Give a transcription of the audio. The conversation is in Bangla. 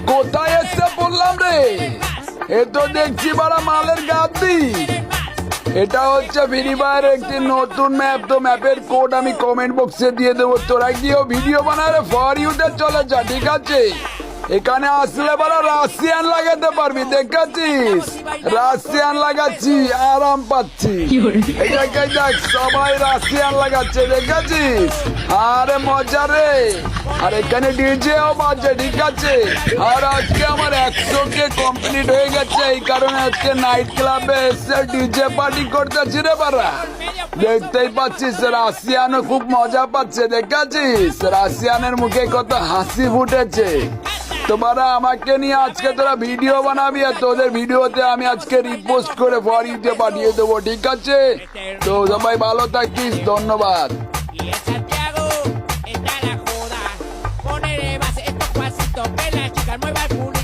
কোথায় এসে বললাম রে? এ তো দেখছি বড় মালের গাদ্দি। এটা হচ্ছে ফ্রি ফায়ার একটি নতুন ম্যাপ। তো ম্যাপের কোড আমি কমেন্ট বক্সে দিয়ে দেবো, তোরা গিয়েও ভিডিও বানারে ফর ইউতে চলে যা, ঠিক আছে? এখানে আসলে বড় রাশিয়ান লাগাতে পারবি, দেখাচ্ছিস? রাশিয়ান লাগাচ্ছি, আরাম পাচ্ছি। এটাকে দেখ, সবাই রাশিয়ান লাগাচ্ছে, দেখাচ্ছিস? আরে মজা রে। আর এখানে ডিজেও বাজছে, ঠিক আছে? আর আজকে আমার 100K কমপ্লিট হয়ে গেছে, এই কারণে আজকে নাইট ক্লাবে এসে ডিজে পার্টি করতেছি রে বারা। দেখতেই পাচ্ছিস রাশিয়ানও খুব মজা পাচ্ছে, দেখাচ্ছিস? রাশিয়ানের মুখে কত হাসি ফুটেছে। তোমরা আমাকে নিয়ে আজকে তোরা ভিডিও বানাবি, আর তোদের ভিডিওতে আমি আজকে রিপোস্ট করে ফর ইউতে পাঠিয়ে দেবো, ঠিক আছে? তো সবাই ভালো থাকিস, ধন্যবাদ। Y en Santiago está la joda. Poner base estos pasitos que la chica mueva el culo.